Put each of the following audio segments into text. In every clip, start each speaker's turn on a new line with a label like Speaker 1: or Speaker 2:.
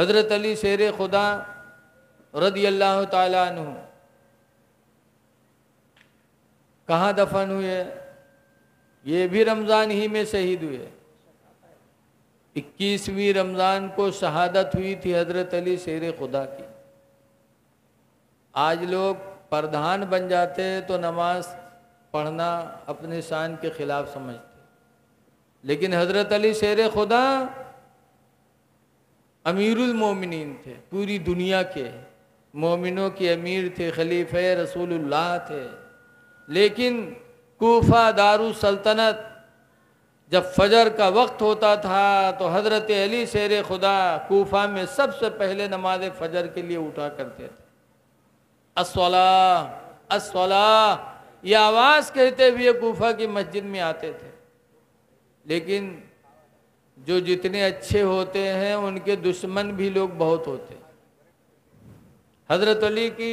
Speaker 1: हज़रत अली शेर खुदा रदी अल्लाह ताला अन्हु कहाँ दफन हुए? ये भी रमज़ान ही में शहीद हुए। 21वीं रमज़ान को शहादत हुई थी हज़रत अली शेर खुदा की। आज लोग प्रधान बन जाते तो नमाज पढ़ना अपने शान के खिलाफ समझते, लेकिन हज़रत अली शेर खुदा अमीरुल मोमिनीन थे, पूरी दुनिया के मोमिनों के अमीर थे, खलीफे रसूलुल्लाह थे। लेकिन कूफा दारुल सल्तनत जब फजर का वक्त होता था तो हज़रत अली शेर खुदा कूफा में सबसे पहले नमाज फजर के लिए उठा करते थे। अस्सलाह अस्सलाह ये आवाज़ कहते हुए कूफा की मस्जिद में आते थे। लेकिन जो जितने अच्छे होते हैं उनके दुश्मन भी लोग बहुत होते। हज़रत अली की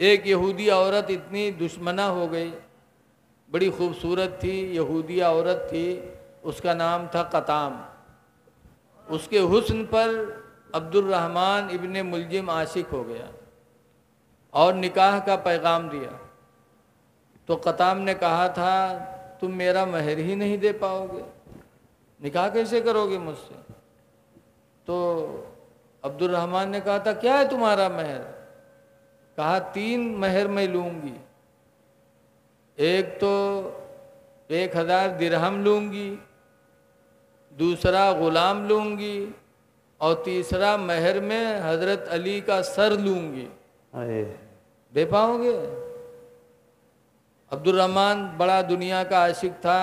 Speaker 1: एक यहूदी औरत इतनी दुश्मना हो गई, बड़ी खूबसूरत थी, यहूदी औरत थी, उसका नाम था कताम। उसके हुस्न पर अब्दुर्रहमान इब्ने मुलजिम आशिक हो गया और निकाह का पैगाम दिया। तो कताम ने कहा था तुम मेरा महर ही नहीं दे पाओगे, निकाह कैसे करोगे मुझसे? तो अब्दुर्रहमान ने कहा था क्या है तुम्हारा महर? कहा 3 महर मैं लूँगी, एक तो 1000 दिरहम लूँगी, दूसरा ग़ुलाम लूँगी और तीसरा महर में हज़रत अली का सर लूँगी। दे पाओगे? अब्दुर्रहमान बड़ा दुनिया का आशिक था।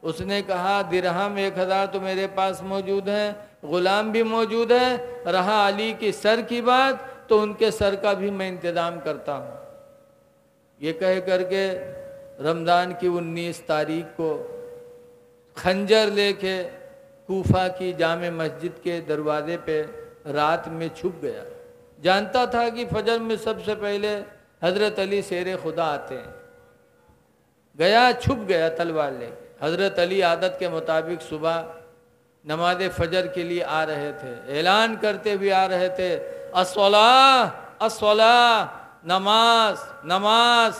Speaker 1: उसने कहा दिरहम 1000 तो मेरे पास मौजूद है, ग़ुलाम भी मौजूद है, रहा अली की सर की बात तो उनके सर का भी मैं इंतज़ाम करता हूँ। ये कह करके रमज़ान की 19 तारीख को खंजर लेके कूफा की जामे मस्जिद के दरवाजे पे रात में छुप गया। जानता था कि फजर में सबसे पहले हज़रत अली शेर खुदा आते हैं। गया, छुप गया तलवार लेके। हज़रत अली आदत के मुताबिक सुबह नमाज फजर के लिए आ रहे थे, ऐलान करते हुए आ रहे थे अस्सलाह अस्सलाह, नमाज नमाज,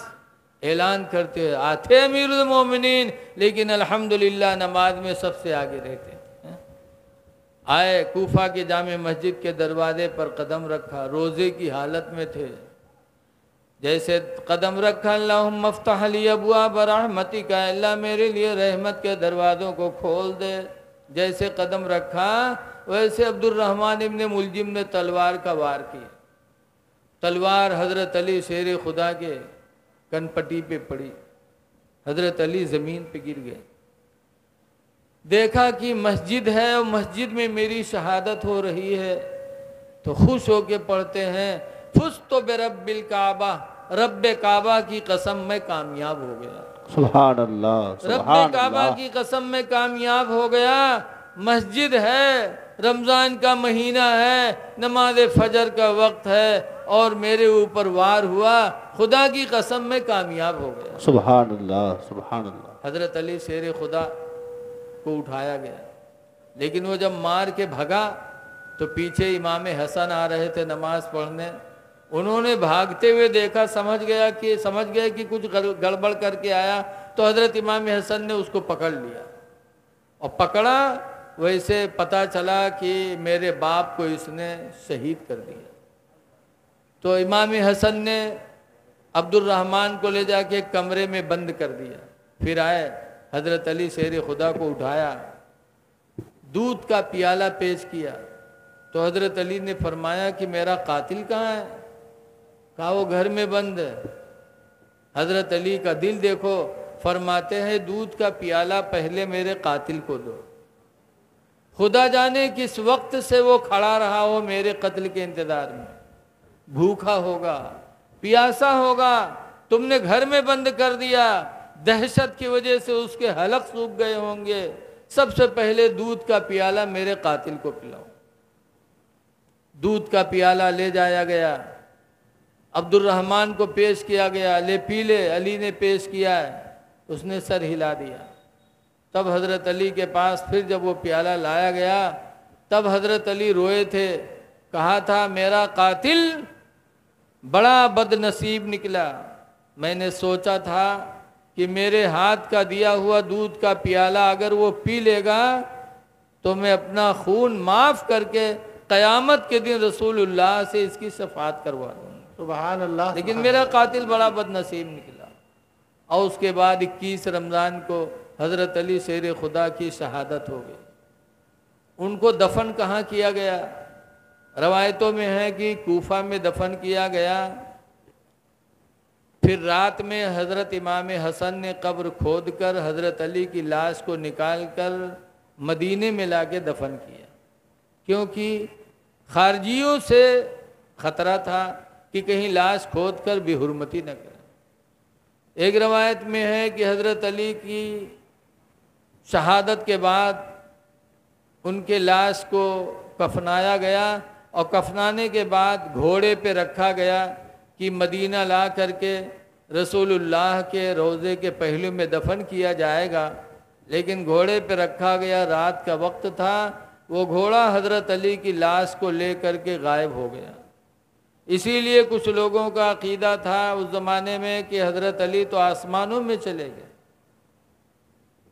Speaker 1: ऐलान करते हुए आते अमीरुल मोमिनीन, लेकिन अल्हम्दुलिल्लाह नमाज में सबसे आगे रहते। आए कूफा के जामे मस्जिद के दरवाजे पर कदम रखा, रोज़े की हालत में थे। जैसे कदम रखा अल्लाहुम्मा अफ्तह ली अबवाब रहमतिका, अल्लाह मेरे लिए रहमत के दरवाज़ों को खोल दे। जैसे कदम रखा वैसे अब्दुर्रहमान इब्ने मुलजिम ने तलवार का वार किया। तलवार हज़रत अली शेर खुदा के कनपट्टी पे पड़ी, हज़रत अली ज़मीन पे गिर गए। देखा कि मस्जिद है और मस्जिद में मेरी शहादत हो रही है, तो खुश होके पढ़ते हैं फुज़्तु बिरब्बिल काबा, रब्बे काबा की कसम में कामयाब हो गया।
Speaker 2: सुभान अल्लाह,
Speaker 1: रब्बे काबा की कसम में कामयाब हो गया। मस्जिद है, रमज़ान का महीना है, नमाज फजर का वक्त है और मेरे ऊपर वार हुआ, खुदा की कसम में कामयाब हो गया।
Speaker 2: सुभान अल्लाह, सुभान अल्लाह।
Speaker 1: हज़रत अली शेर खुदा को उठाया गया, लेकिन वो जब मार के भगा तो पीछे इमाम हसन आ रहे थे नमाज पढ़ने। उन्होंने भागते हुए देखा, समझ गए कि कुछ गड़बड़ करके आया, तो हज़रत इमाम हसन ने उसको पकड़ लिया और पकड़ा। वैसे पता चला कि मेरे बाप को इसने शहीद कर दिया। तो इमाम हसन ने अब्दुर्रहमान को ले जाके एक कमरे में बंद कर दिया। फिर आए हज़रत अली शेर खुदा को उठाया, दूध का प्याला पेश किया। तो हज़रत अली ने फरमाया कि मेरा कातिल कहाँ है? कहा वो घर में बंद है। हज़रत अली का दिल देखो, फरमाते हैं दूध का प्याला पहले मेरे कातिल को दो। खुदा जाने किस वक्त से वो खड़ा रहा हो मेरे कत्ल के इंतज़ार में, भूखा होगा, प्यासा होगा, तुमने घर में बंद कर दिया, दहशत की वजह से उसके हलक सूख गए होंगे। सबसे पहले दूध का प्याला मेरे कातिल को पिलाओ। दूध का प्याला ले जाया गया, अब्दुर्रहमान को पेश किया गया, ले पी ले। अली ने पेश किया है, उसने सर हिला दिया। तब हज़रत अली के पास फिर जब वो प्याला लाया गया तब हजरत अली रोए थे, कहा था मेरा कातिल बड़ा बदनसीब निकला। मैंने सोचा था कि मेरे हाथ का दिया हुआ दूध का प्याला अगर वो पी लेगा तो मैं अपना खून माफ़ करके क़यामत के दिन रसूलुल्लाह से इसकी शफाअत करवा दूँगा।
Speaker 2: सुभान अल्लाह।
Speaker 1: लेकिन मेरा कातिल बड़ा बदनसीब निकला। और उसके बाद 21 रमज़ान को हज़रत अली शेर खुदा की शहादत हो गई। उनको दफन कहाँ किया गया? रवायतों में है कि कूफा में दफन किया गया। फिर रात में हज़रत इमाम हसन ने कब्र खोद कर हज़रत अली की लाश को निकाल कर मदीने में लाके दफन किया, क्योंकि खारजियों से ख़तरा था कि कहीं लाश खोद कर बेहुरमती न करें। एक रवायत में है कि हज़रत अली की शहादत के बाद उनके लाश को कफनाया गया और कफनाने के बाद घोड़े पे रखा गया कि मदीना ला करके रसूलुल्लाह के रोज़े के पहलू में दफन किया जाएगा। लेकिन घोड़े पे रखा गया, रात का वक्त था, वो घोड़ा हज़रत अली की लाश को ले करके गायब हो गया। इसीलिए कुछ लोगों का अकीदा था उस ज़माने में कि हज़रत अली तो आसमानों में चले गए।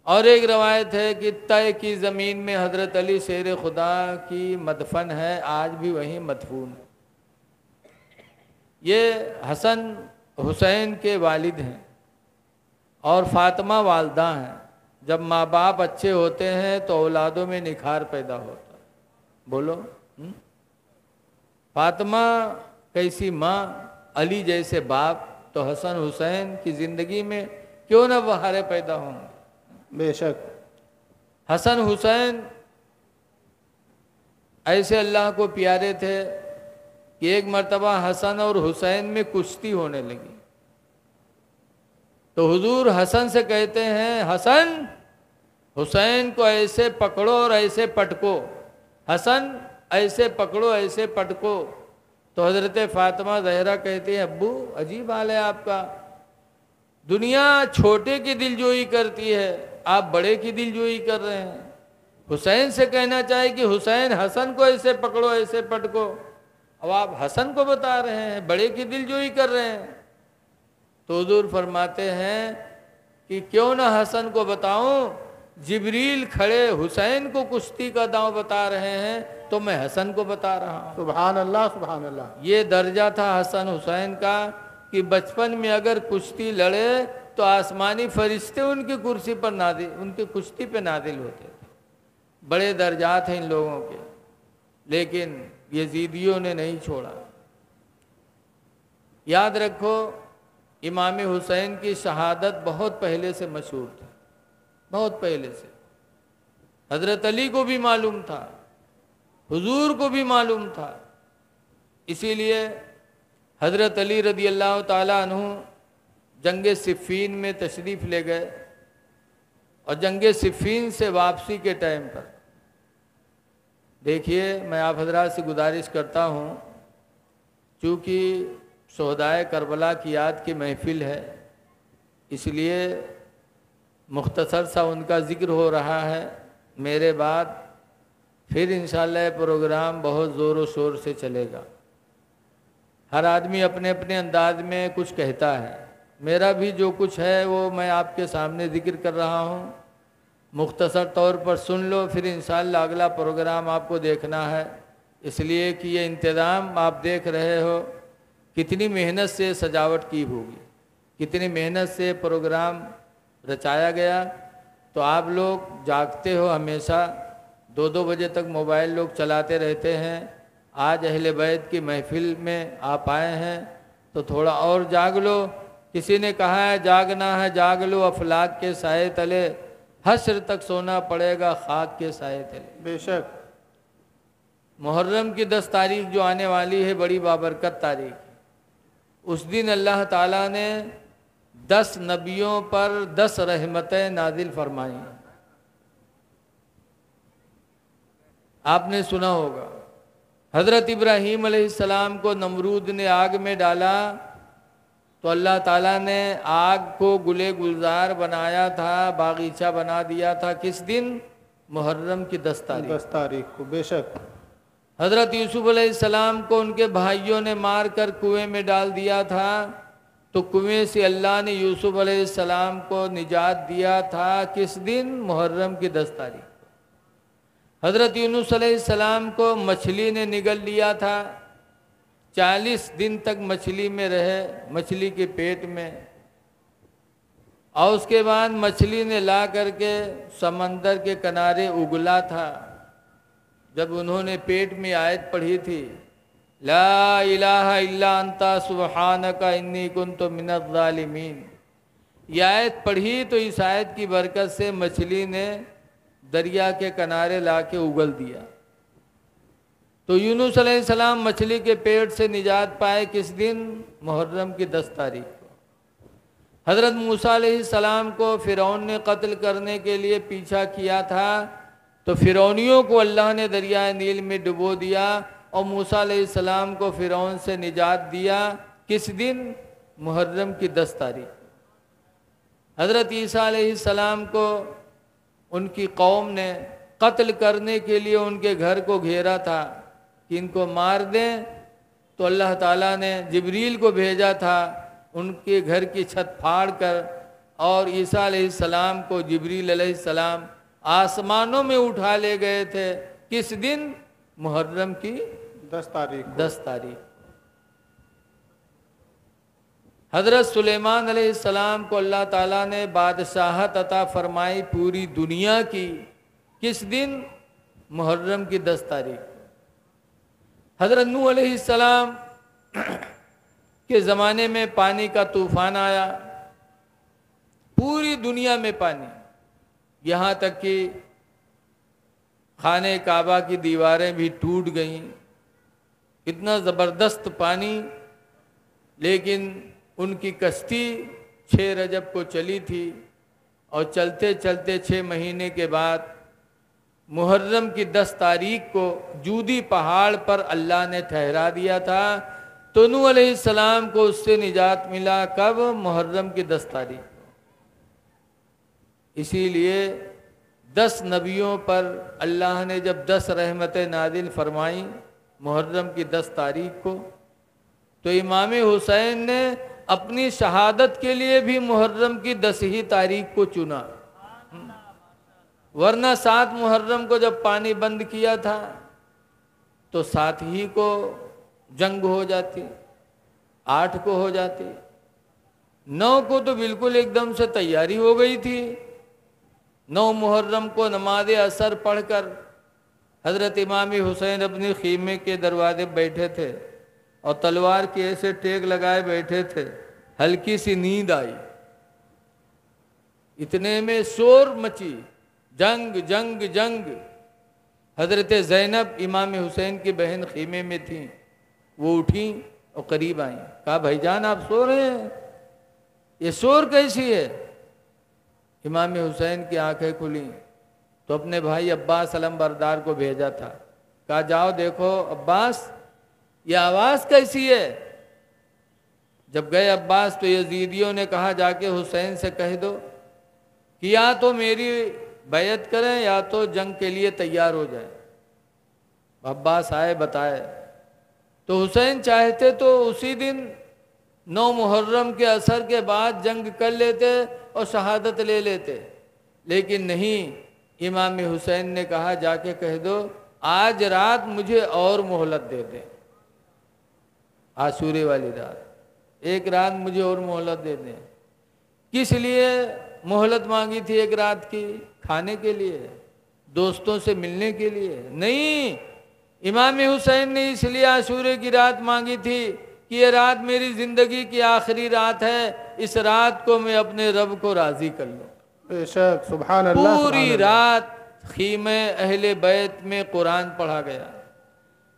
Speaker 1: और एक रवायत है कि तय की ज़मीन में हज़रत अली शेर खुदा की मदफन है, आज भी वहीं मदफून है। ये हसन हुसैन के वालिद हैं और फ़ातिमा वालदा हैं। जब माँ बाप अच्छे होते हैं तो औलादों में निखार पैदा होता है। बोलो फ़ातिमा कैसी माँ, अली जैसे बाप, तो हसन हुसैन की ज़िंदगी में क्यों ना बहारें पैदा होंगे।
Speaker 2: बेशक
Speaker 1: हसन हुसैन ऐसे अल्लाह को प्यारे थे कि एक मर्तबा हसन और हुसैन में कुश्ती होने लगी। तो हुजूर हसन से कहते हैं, हसन हुसैन को ऐसे पकड़ो और ऐसे पटको, हसन ऐसे पकड़ो ऐसे पटको। तो हज़रत फ़ातिमा ज़हरा कहती है, अब्बू अजीब हाल है आपका, दुनिया छोटे की दिलजोई करती है, आप बड़े की दिलजोई कर रहे हैं। हुसैन से कहना चाहिए कि हुसैन हसन को ऐसे पकड़ो ऐसे पटको, अब आप हसन को बता रहे हैं, बड़े की दिलजोई कर रहे हैं। तो हुजूर फरमाते हैं कि क्यों ना हसन को बताऊं, जिब्रील खड़े हुसैन को कुश्ती का दांव बता रहे हैं तो मैं हसन को बता रहा हूं।
Speaker 2: सुभान अल्लाह सुभान अल्लाह।
Speaker 1: ये दर्जा था हसन हुसैन का कि बचपन में अगर कुश्ती लड़े तो आसमानी फरिश्ते उनकी कुर्सी पर नादिल, उनकी कुश्ती पे नादिल होते थे। बड़े दर्जात हैं इन लोगों के, लेकिन यजीदियों ने नहीं छोड़ा। याद रखो, इमाम हुसैन की शहादत बहुत पहले से मशहूर थी, बहुत पहले से। हज़रत अली को भी मालूम था, हुजूर को भी मालूम था। इसीलिए हज़रत अली रदी अल्लाह ताला अन्हु जंग सिफ़ीन में तशरीफ़ ले गए और जंग सिफ़ीन से वापसी के टाइम पर देखिए, मैं आप हज़रात से गुजारिश करता हूँ, चूँकि शोहदाए करबला की याद की महफ़िल है, इसलिए मुख्तसर सा उनका ज़िक्र हो रहा है। मेरे बाद फिर इंशाअल्लाह प्रोग्राम बहुत ज़ोर शोर से चलेगा। हर आदमी अपने अपने अंदाज में कुछ कहता है, मेरा भी जो कुछ है वो मैं आपके सामने ज़िक्र कर रहा हूँ। मुख्तसर तौर पर सुन लो, फिर इंशाअल्लाह अगला प्रोग्राम आपको देखना है। इसलिए कि ये इंतज़ाम आप देख रहे हो, कितनी मेहनत से सजावट की होगी, कितनी मेहनत से प्रोग्राम रचाया गया। तो आप लोग जागते हो हमेशा, 2-2 बजे तक मोबाइल लोग चलाते रहते हैं। आज अहले बैत की महफ़िल में आप आए हैं तो थोड़ा और जाग लो। किसी ने कहा है जागना है जाग लो, अफलाक के साए तले, हश्र तक सोना पड़ेगा खाक के साए तले।
Speaker 2: बेशक
Speaker 1: मुहर्रम की 10 तारीख जो आने वाली है, बड़ी बाबरकत तारीख, उस दिन अल्लाह ताला ने 10 नबियों पर 10 रहमतें नाजिल फरमाई। आपने सुना होगा, हज़रत इब्राहीम अलैहिस्सलाम को नमरूद ने आग में डाला तो अल्लाह ताला ने आग को गुले गुलजार बनाया था, बागीचा बना दिया था। किस दिन? मुहर्रम की 10 तारीख।
Speaker 2: 10 तारीख को, बेशक।
Speaker 1: हजरत यूसुफ अलैहिस्सलाम को उनके भाइयों ने मार कर कुएं में डाल दिया था, तो कुएं से अल्लाह ने यूसुफ अलैहिस्सलाम को निजात दिया था किस दिन? मुहर्रम की 10 तारीख। हजरत यूनुस अलैहिस्सलाम को मछली ने निगल लिया था, 40 दिन तक मछली में रहे, मछली के पेट में, और उसके बाद मछली ने ला करके समंदर के किनारे उगला था। जब उन्होंने पेट में आयत पढ़ी थी, ला इलाहा इल्ला अंता सुब्हानका इन्नी कुन्तु मिनज़ ज़ालिमीन, यह आयत पढ़ी तो इस आयत की बरकत से मछली ने दरिया के किनारे लाके उगल दिया। तो यूनुस अलैहिस्सलाम मछली के पेट से निजात पाए किस दिन? मुहर्रम की 10 तारीख को। हजरत मूसा अलैहिस्सलाम को फिरौन ने कत्ल करने के लिए पीछा किया था, तो फिरौनियों को अल्लाह ने दरिया नील में डुबो दिया और मूसा अलैहिस्सलाम को फिरौन से निजात दिया किस दिन? मुहर्रम की 10 तारीख। हजरत ईसा अलैहिस्सलाम को उनकी कौम ने कत्ल करने के लिए उनके घर को घेरा था कि इनको मार दें, तो अल्लाह ताला ने जिब्रील को भेजा था उनके घर की छत फाड़ कर, और ईसा अलैहिस्सलाम को जिब्रील अलैहिस्सलाम आसमानों में उठा ले गए थे किस दिन? मुहर्रम की
Speaker 2: 10 तारीख।
Speaker 1: 10 तारीख। हजरत सुलेमान अलैहिस्सलाम को अल्लाह ताला ने बादशाहत अता फरमाई पूरी दुनिया की किस दिन? मुहर्रम की 10 तारीख। हजरत नूह अलैहिस्सलाम के ज़माने में पानी का तूफान आया, पूरी दुनिया में पानी, यहाँ तक कि खाने काबा की दीवारें भी टूट गईं, इतना ज़बरदस्त पानी। लेकिन उनकी कश्ती 6 रजब को चली थी, और चलते चलते 6 महीने के बाद मुहर्रम की 10 तारीख को जूदी पहाड़ पर अल्लाह ने ठहरा दिया था। तो नूह अलैहिस्सलाम को उससे निजात मिला कब? मुहर्रम की 10 तारीख को। इसीलिए 10 नबियों पर अल्लाह ने जब 10 रहमतें नाजिल फरमाई मुहर्रम की 10 तारीख को, तो इमाम हुसैन ने अपनी शहादत के लिए भी मुहर्रम की 10 ही तारीख को चुना, वरना 7 मुहर्रम को जब पानी बंद किया था तो 7 ही को जंग हो जाती, 8 को हो जाती, 9 को तो बिल्कुल एकदम से तैयारी हो गई थी। 9 मुहर्रम को नमाज असर पढ़कर हजरत इमाम हुसैन अपने खीमे के दरवाजे बैठे थे और तलवार के ऐसे टेक लगाए बैठे थे, हल्की सी नींद आई, इतने में शोर मची, जंग जंग जंग। हजरत ज़ैनब इमाम हुसैन की बहन खीमे में थी, वो उठी और करीब आई, कहा भाईजान आप सो रहे हैं, ये शोर कैसी है? इमाम हुसैन की आंखें खुली तो अपने भाई अब्बास अलमबरदार को भेजा था, कहा जाओ देखो अब्बास ये आवाज़ कैसी है। जब गए अब्बास तो यजीदियों ने कहा जाके हुसैन से कह दो कि या तो मेरी बैयत करें या तो जंग के लिए तैयार हो जाए। अब्बास आए बताए तो हुसैन चाहते तो उसी दिन 9 मुहर्रम के असर के बाद जंग कर लेते और शहादत ले लेते, लेकिन नहीं, इमाम हुसैन ने कहा जाके कह दो आज रात मुझे और मोहलत दे दें, आशूरे वाली रात, एक रात मुझे और मोहलत दे दें। किस लिए मोहलत मांगी थी एक रात की? खाने के लिए, दोस्तों से मिलने के लिए नहीं। इमाम हुसैन ने इसलिए आशूरे की रात मांगी थी कि ये रात मेरी जिंदगी की आखिरी रात है, इस रात को मैं अपने रब को राजी कर लूं।
Speaker 2: बेशक, सुभान अल्लाह।
Speaker 1: पूरी रात खीमे अहले बैत में कुरान पढ़ा गया,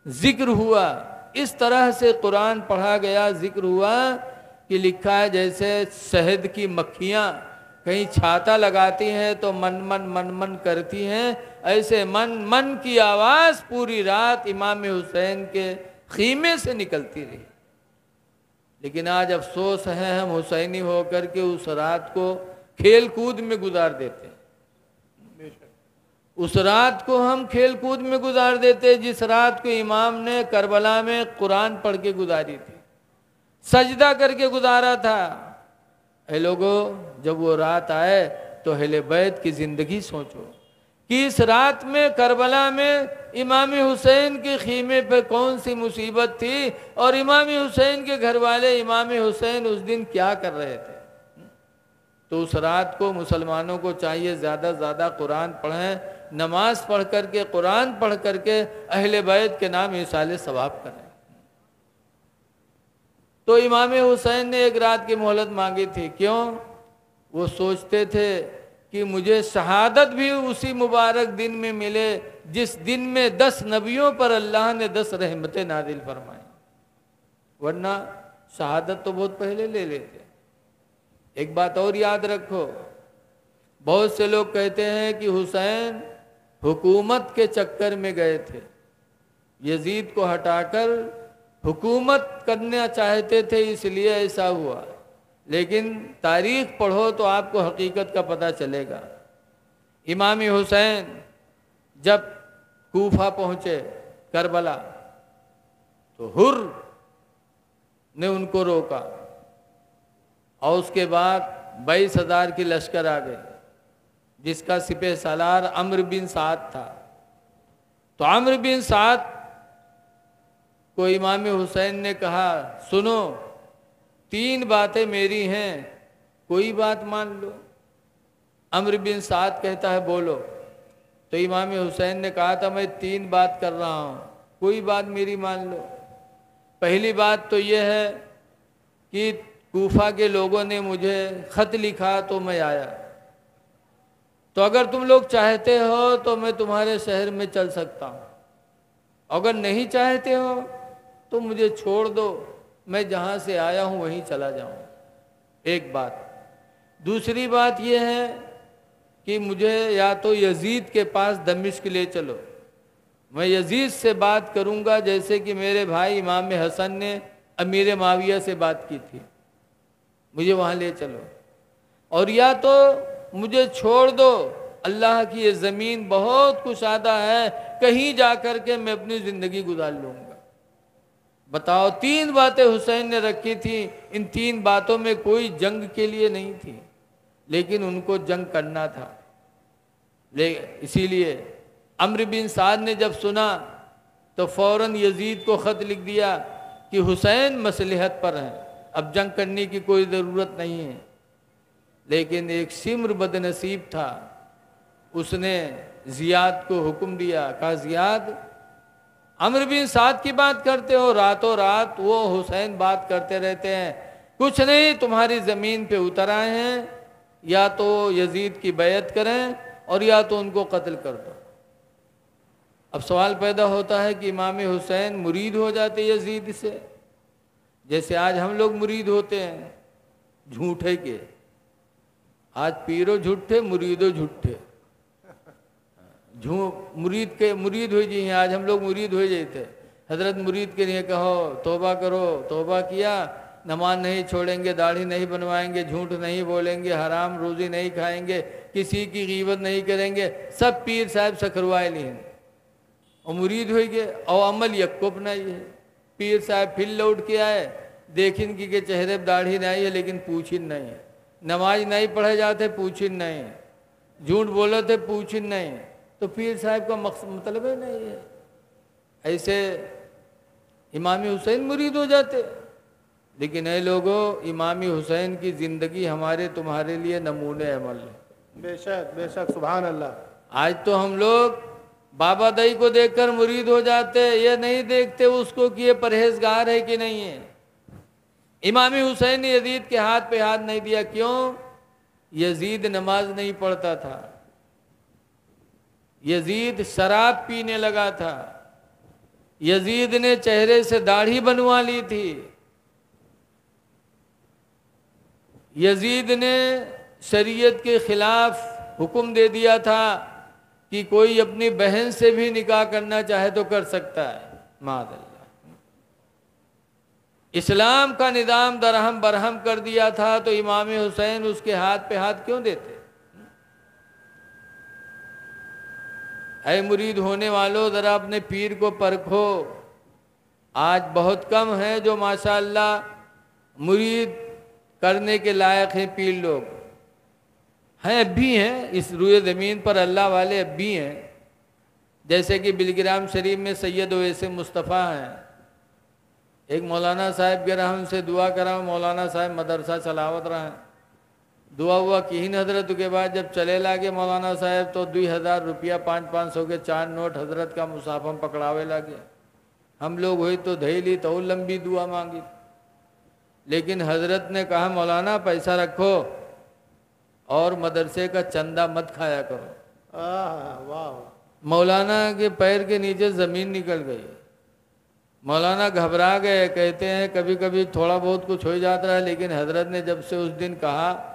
Speaker 1: जिक्र हुआ, इस तरह से कुरान पढ़ा गया, जिक्र हुआ कि लिखा है जैसे शहद की मक्खियाँ कहीं छाता लगाती हैं तो मन मन करती हैं, ऐसे मन मन की आवाज़ पूरी रात इमाम हुसैन के खीमे से निकलती रही। लेकिन आज अफसोस है हम हुसैनी होकर के उस रात को खेल कूद में गुजार देते हैं। उस रात को हम खेल कूद में गुजार देते जिस रात को इमाम ने करबला में कुरान पढ़ के गुजारी थी, सजदा करके गुजारा था। ऐ लोगों, जब वो रात आए तो अहले बैत की जिंदगी सोचो कि इस रात में करबला में इमाम हुसैन के खीमे पे कौन सी मुसीबत थी और इमाम हुसैन के घर वाले इमाम हुसैन उस दिन क्या कर रहे थे। तो उस रात को मुसलमानों को चाहिए ज़्यादा से ज़्यादा कुरान पढ़ें, नमाज पढ़ करके कुरान पढ़ करके अहले बैत के नाम इसाले सवाब करें। तो इमाम हुसैन ने एक रात की मोहलत मांगी थी। क्यों? वो सोचते थे कि मुझे शहादत भी उसी मुबारक दिन में मिले जिस दिन में 10 नबियों पर अल्लाह ने 10 रहमतें नाजिल फरमाई, वरना शहादत तो बहुत पहले ले लेते। एक बात और याद रखो, बहुत से लोग कहते हैं कि हुसैन हुकूमत के चक्कर में गए थे, यजीद को हटाकर हुकूमत करना चाहते थे इसलिए ऐसा हुआ। लेकिन तारीख पढ़ो तो आपको हकीकत का पता चलेगा। इमाम हुसैन जब कूफा पहुँचे करबला, तो हुर ने उनको रोका और उसके बाद 22,000 की लश्कर आ गई जिसका सिपह सालार अम्र बिन साद था। तो अम्र बिन साद को इमाम हुसैन ने कहा, सुनो 3 बातें मेरी हैं, कोई बात मान लो। अम्र बिन साद कहता है बोलो। तो इमाम हुसैन ने कहा था मैं 3 बात कर रहा हूँ, कोई बात मेरी मान लो। पहली बात तो यह है कि कूफा के लोगों ने मुझे ख़त लिखा तो मैं आया, तो अगर तुम लोग चाहते हो तो मैं तुम्हारे शहर में चल सकता हूँ, अगर नहीं चाहते हो तो मुझे छोड़ दो, मैं जहाँ से आया हूँ वहीं चला जाऊँ। एक बात। दूसरी बात यह है कि मुझे या तो यजीद के पास दमिश्क ले चलो, मैं यजीद से बात करूँगा जैसे कि मेरे भाई इमाम हसन ने अमीर माविया से बात की थी, मुझे वहाँ ले चलो। और या तो मुझे छोड़ दो, अल्लाह की ये ज़मीन बहुत कुशादा है, कहीं जा कर के मैं अपनी ज़िंदगी गुजार लूँगा। बताओ, 3 बातें हुसैन ने रखी थी। इन 3 बातों में कोई जंग के लिए नहीं थी, लेकिन उनको जंग करना था। इसीलिए अम्र बिन साद ने जब सुना तो फ़ौरन यजीद को ख़त लिख दिया कि हुसैन मसलहत पर हैं, अब जंग करने की कोई ज़रूरत नहीं है। लेकिन एक सिम्र बदनसीब था, उसने ज़ियाद को हुक्म दिया, कहा ज़ियाद अम्र बिन साद की बात करते हो, रातों रात वो हुसैन बात करते रहते हैं, कुछ नहीं तुम्हारी ज़मीन पे उतर आए हैं, या तो यजीद की बैत करें और या तो उनको कत्ल कर दो। अब सवाल पैदा होता है कि इमाम हुसैन मुरीद हो जाते यजीद से, जैसे आज हम लोग मुरीद होते हैं झूठे के। आज पीरो झूठे, मुरीदो झूठे। मुरीद हो जी, आज हम लोग मुरीद हो जाते। हजरत मुरीद के लिए कहो तौबा करो, तौबा किया, नमाज नहीं छोड़ेंगे, दाढ़ी नहीं बनवाएंगे, झूठ नहीं बोलेंगे, हराम रोज़ी नहीं खाएंगे, किसी की ग़ीबत नहीं करेंगे, सब पीर साहब से करवाए लिए और मुरीद हो गए। और अमल यक्को अपनाइए। पीर साहब फिर लौट के आए, देखिन कि चेहरे पर दाढ़ी नहीं है लेकिन पूछिन नहीं है, नमाज नहीं पढ़े जाते पूछिन नहीं है, झूठ बोले थे पूछिन नहीं है, तो पीर साहब का मतलब ही नहीं है। ऐसे इमाम हुसैन मुरीद हो जाते। लेकिन ऐ लोगों, इमाम हुसैन की ज़िंदगी हमारे तुम्हारे लिए नमूने अमल है।
Speaker 2: बेशक बेशक, सुभान अल्लाह।
Speaker 1: आज तो हम लोग बाबा दाई को देखकर मुरीद हो जाते, ये नहीं देखते उसको कि ये परहेजगार है कि नहीं है। इमाम हुसैन ने यजीद के हाथ पे हाथ नहीं दिया। क्यों? यजीद नमाज नहीं पढ़ता था, यजीद शराब पीने लगा था, यजीद ने चेहरे से दाढ़ी बनवा ली थी, यजीद ने शरीयत के खिलाफ हुक्म दे दिया था कि कोई अपनी बहन से भी निकाह करना चाहे तो कर सकता है। मादल्ला, इस्लाम का निज़ाम दरहम बरहम कर दिया था, तो इमाम हुसैन उसके हाथ पे हाथ क्यों देते? ऐ मुरीद होने वालों ज़रा अपने पीर को परखो। आज बहुत कम है जो माशाअल्लाह मुरीद करने के लायक हैं। पीर लोग हैं, अब भी हैं इस रुए ज़मीन पर, अल्लाह वाले अब भी हैं। जैसे कि बिलग्राम शरीफ में सैयद ओवैसे मुस्तफ़ा हैं। एक मौलाना साहब के रहम से दुआ करा, मौलाना साहब मदरसा चलावत रहे हैं। दुआ हुआ कि हजरत के बाद जब चले लागे मौलाना साहब तो 2000 रुपया 500-500 के 4 नोट हजरत का मुसाफम पकड़ावे लागे। हम लोग हुई तो धैली तो लंबी दुआ मांगी, लेकिन हजरत ने कहा मौलाना पैसा रखो और मदरसे का चंदा मत खाया करो।
Speaker 2: वाह।
Speaker 1: मौलाना के पैर के नीचे ज़मीन निकल गई। मौलाना घबरा गए, कहते हैं कभी कभी थोड़ा बहुत कुछ हो जाता है, लेकिन हजरत ने जब से उस दिन कहा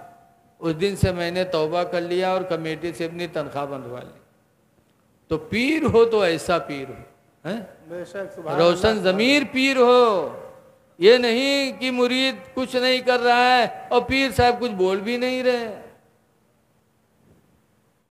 Speaker 1: उस दिन से मैंने तौबा कर लिया और कमेटी से अपनी तनख्वाह बंधवा ली। तो पीर हो तो ऐसा पीर हो, हैं?
Speaker 2: बेशक सुभान
Speaker 1: रोशन
Speaker 2: अल्लाह।
Speaker 1: ज़मीर पीर हो। ये नहीं कि मुरीद कुछ नहीं कर रहा है और पीर साहब कुछ बोल भी नहीं रहे।